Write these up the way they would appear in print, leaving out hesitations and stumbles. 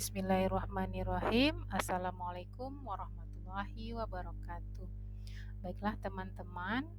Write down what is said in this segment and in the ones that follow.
Bismillahirrahmanirrahim. Assalamualaikum warahmatullahi wabarakatuh. Baiklah teman-teman,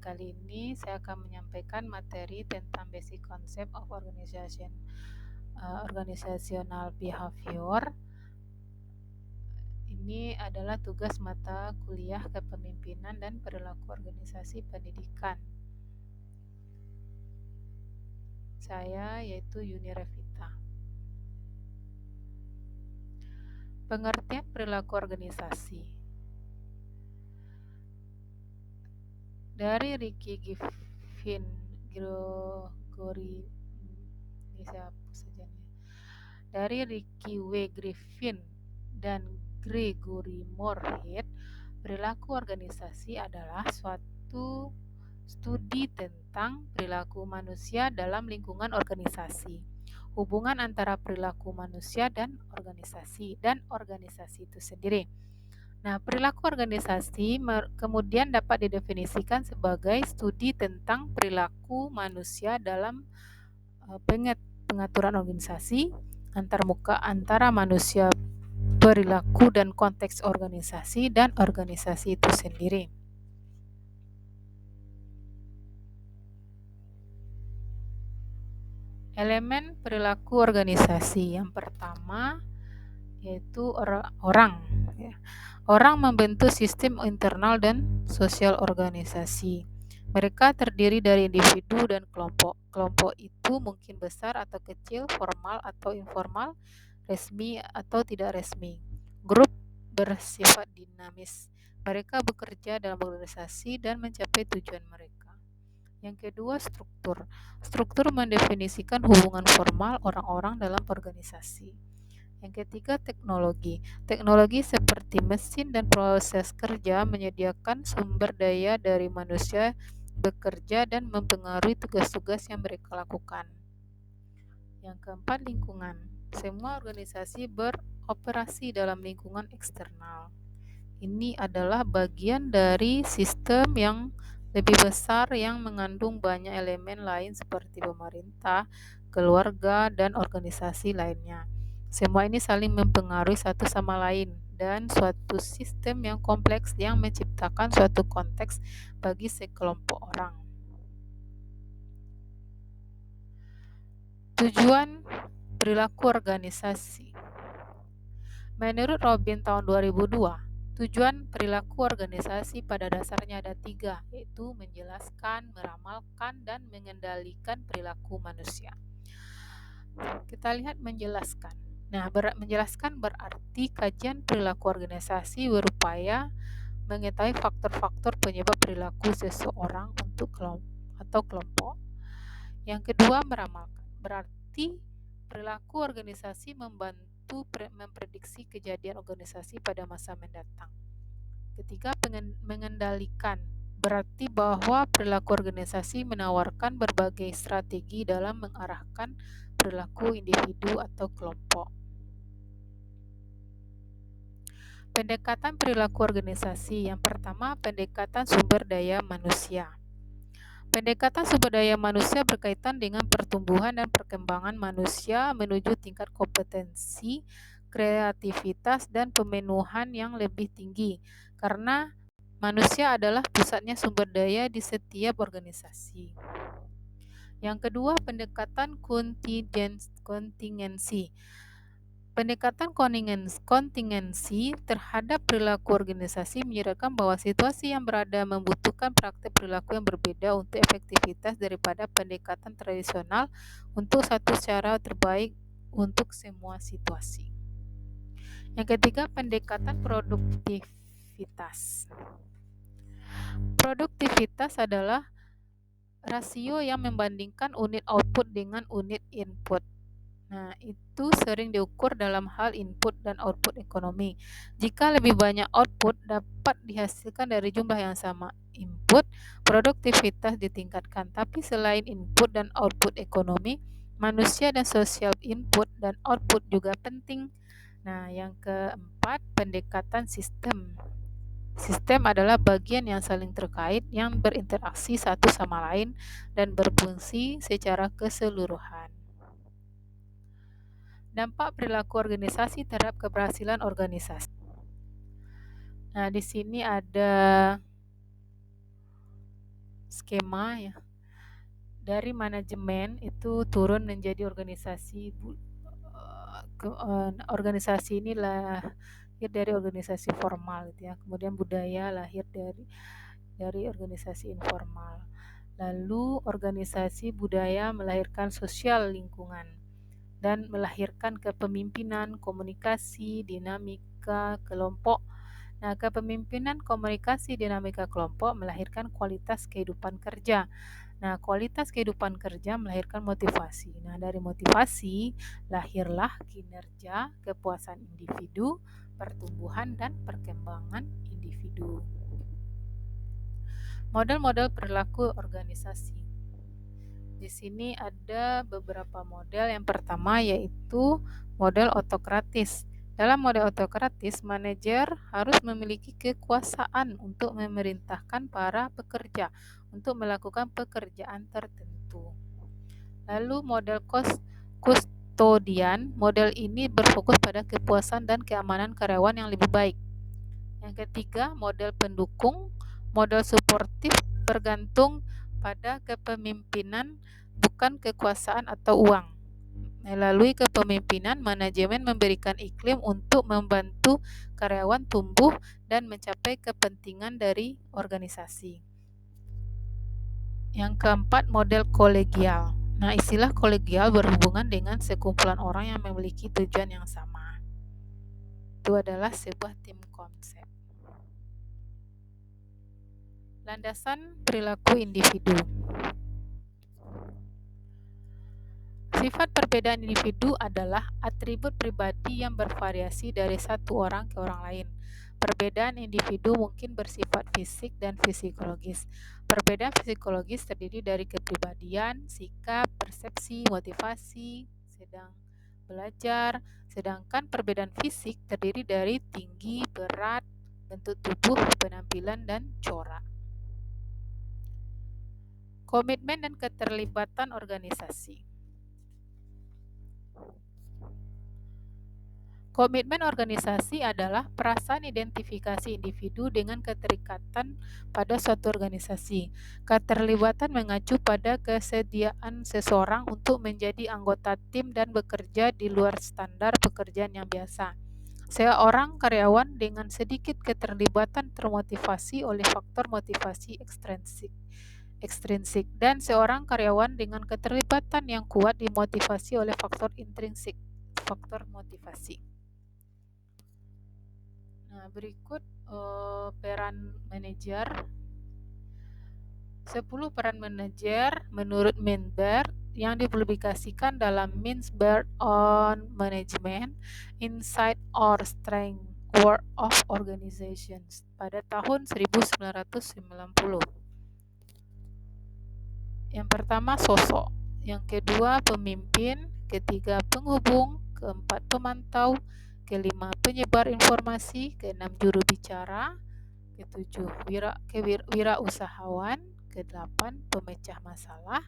kali ini saya akan menyampaikan materi tentang basic concept of organizational behavior. Ini adalah tugas mata kuliah kepemimpinan dan perilaku organisasi pendidikan. Saya yaitu Yuni Revita. Pengertian perilaku organisasi dari Ricky W. Griffin dan Gregory Moorhead, perilaku organisasi adalah suatu studi tentang perilaku manusia dalam lingkungan organisasi, hubungan antara perilaku manusia dan organisasi itu sendiri. Nah, perilaku organisasi kemudian dapat didefinisikan sebagai studi tentang perilaku manusia dalam pengaturan organisasi, antarmuka antara manusia, perilaku dan konteks organisasi dan organisasi itu sendiri. Elemen perilaku organisasi yang pertama yaitu orang. Orang membentuk sistem internal dan sosial organisasi. Mereka terdiri dari individu dan kelompok. Kelompok itu mungkin besar atau kecil, formal atau informal, resmi atau tidak resmi. Grup bersifat dinamis. Mereka bekerja dalam organisasi dan mencapai tujuan mereka. Yang kedua, struktur. Struktur mendefinisikan hubungan formal orang-orang dalam organisasi. Yang ketiga, teknologi. Teknologi seperti mesin dan proses kerja menyediakan sumber daya dari manusia bekerja dan mempengaruhi tugas-tugas yang mereka lakukan. Yang keempat, lingkungan. Semua organisasi beroperasi dalam lingkungan eksternal. Ini adalah bagian dari sistem yang lebih besar yang mengandung banyak elemen lain seperti pemerintah, keluarga, dan organisasi lainnya. Semua ini saling mempengaruhi satu sama lain dan suatu sistem yang kompleks yang menciptakan suatu konteks bagi sekelompok orang. Tujuan perilaku organisasi. Menurut Robin tahun 2002, tujuan perilaku organisasi pada dasarnya ada 3, yaitu menjelaskan, meramalkan, dan mengendalikan perilaku manusia. Kita lihat menjelaskan. Nah, menjelaskan berarti kajian perilaku organisasi berupaya mengetahui faktor-faktor penyebab perilaku seseorang atau kelompok. Yang kedua, meramalkan. Berarti perilaku organisasi membantu memprediksi kejadian organisasi pada masa mendatang. Ketiga, mengendalikan. Berarti bahwa perilaku organisasi menawarkan berbagai strategi dalam mengarahkan perilaku individu atau kelompok. Pendekatan perilaku organisasi. Yang pertama, pendekatan sumber daya manusia. Pendekatan sumber daya manusia berkaitan dengan pertumbuhan dan perkembangan manusia menuju tingkat kompetensi, kreativitas, dan pemenuhan yang lebih tinggi, karena manusia adalah pusatnya sumber daya di setiap organisasi. Yang kedua, pendekatan kontingensi. Pendekatan kontingensi terhadap perilaku organisasi menyatakan bahwa situasi yang berada membutuhkan praktek perilaku yang berbeda untuk efektivitas daripada pendekatan tradisional untuk satu cara terbaik untuk semua situasi. Yang ketiga, pendekatan produktivitas. Produktivitas adalah rasio yang membandingkan unit output dengan unit input. Nah, itu sering diukur dalam hal input dan output ekonomi. Jika lebih banyak output dapat dihasilkan dari jumlah yang sama input, produktivitas ditingkatkan. Tapi selain input dan output ekonomi, manusia dan sosial input dan output juga penting. Nah, yang keempat, pendekatan sistem. Sistem adalah bagian yang saling terkait, yang berinteraksi satu sama lain dan berfungsi secara keseluruhan. Dampak perilaku organisasi terhadap keberhasilan organisasi. Nah, di sini ada skema ya. Dari manajemen itu turun menjadi organisasi. Organisasi ini lahir dari organisasi formal gitu ya. Kemudian budaya lahir dari organisasi informal. Lalu organisasi budaya melahirkan sosial lingkungan dan melahirkan kepemimpinan, komunikasi, dinamika kelompok. Nah, kepemimpinan, komunikasi, dinamika kelompok melahirkan kualitas kehidupan kerja. Nah, kualitas kehidupan kerja melahirkan motivasi. Nah, dari motivasi lahirlah kinerja, kepuasan individu, pertumbuhan dan perkembangan individu. Model-model perilaku organisasi. Di sini ada beberapa model. Yang pertama yaitu model otokratis. Dalam model otokratis, manajer harus memiliki kekuasaan untuk memerintahkan para pekerja untuk melakukan pekerjaan tertentu. Lalu model kustodian, model ini berfokus pada kepuasan dan keamanan karyawan yang lebih baik. Yang ketiga, model pendukung, model suportif bergantung pada kepemimpinan bukan kekuasaan atau uang. Melalui kepemimpinan, manajemen memberikan iklim untuk membantu karyawan tumbuh dan mencapai kepentingan dari organisasi. Yang keempat, model kolegial. Nah, istilah kolegial berhubungan dengan sekumpulan orang yang memiliki tujuan yang sama. Itu adalah sebuah tim konsep. Landasan perilaku individu. Sifat perbedaan individu adalah atribut pribadi yang bervariasi dari satu orang ke orang lain. Perbedaan individu mungkin bersifat fisik dan psikologis. Perbedaan psikologis terdiri dari kepribadian, sikap, persepsi, motivasi, sedangkan perbedaan fisik terdiri dari tinggi, berat, bentuk tubuh, penampilan, dan corak. Komitmen dan keterlibatan organisasi. Komitmen organisasi adalah perasaan identifikasi individu dengan keterikatan pada suatu organisasi. Keterlibatan mengacu pada kesediaan seseorang untuk menjadi anggota tim dan bekerja di luar standar pekerjaan yang biasa. Seorang karyawan dengan sedikit keterlibatan termotivasi oleh faktor motivasi ekstrinsik, dan seorang karyawan dengan keterlibatan yang kuat dimotivasi oleh faktor intrinsik, faktor motivasi. Nah, berikut peran manajer. 10 peran manajer menurut Minberg yang dipublikasikan dalam Minberg on Management, Insight or Strength Work of Organizations pada tahun 1990. Yang pertama, sosok. Yang kedua, pemimpin. Ketiga, penghubung. Keempat, pemantau. Kelima, penyebar informasi. Keenam, juru bicara. Ketujuh, wirausahawan. Kedelapan, pemecah masalah.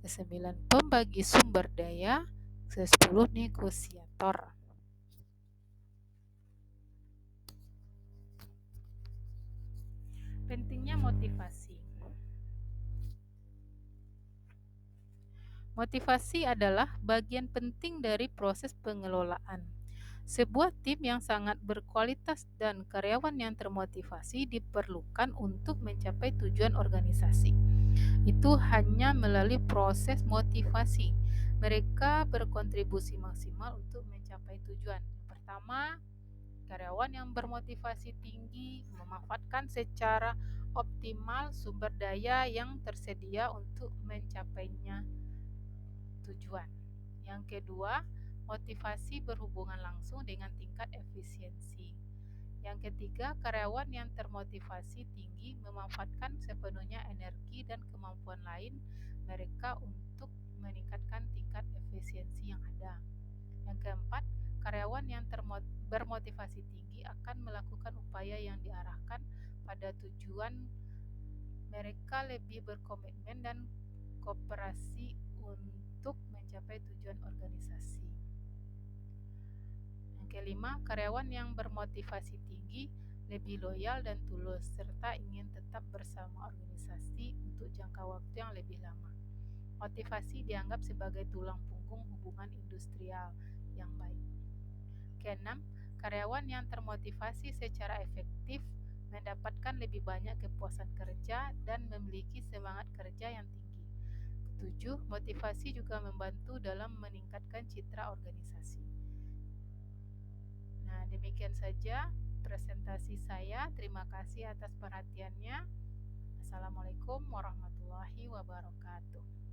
Kesembilan, pembagi sumber daya. Kesepuluh, negosiator. Pentingnya motivasi. Motivasi adalah bagian penting dari proses pengelolaan. Sebuah tim yang sangat berkualitas dan karyawan yang termotivasi diperlukan untuk mencapai tujuan organisasi. Itu hanya melalui proses motivasi. Mereka berkontribusi maksimal untuk mencapai tujuan. Yang pertama, karyawan yang bermotivasi tinggi memanfaatkan secara optimal sumber daya yang tersedia untuk mencapainya tujuan. Yang kedua, motivasi berhubungan langsung dengan tingkat efisiensi. Yang ketiga, karyawan yang termotivasi tinggi memanfaatkan sepenuhnya energi dan kemampuan lain mereka untuk meningkatkan tingkat efisiensi yang ada. Yang keempat, karyawan yang bermotivasi tinggi akan melakukan upaya yang diarahkan pada tujuan. Mereka lebih berkomitmen dan kooperasi untuk mencapai tujuan organisasi. kelima, karyawan yang bermotivasi tinggi, lebih loyal dan tulus, serta ingin tetap bersama organisasi untuk jangka waktu yang lebih lama. Motivasi dianggap sebagai tulang punggung hubungan industrial yang baik. Keenam, karyawan yang termotivasi secara efektif mendapatkan lebih banyak kepuasan kerja dan memiliki semangat kerja yang tinggi. Ketujuh, motivasi juga membantu dalam meningkatkan citra organisasi. Nah, demikian saja presentasi saya. Terima kasih atas perhatiannya. Assalamualaikum warahmatullahi wabarakatuh.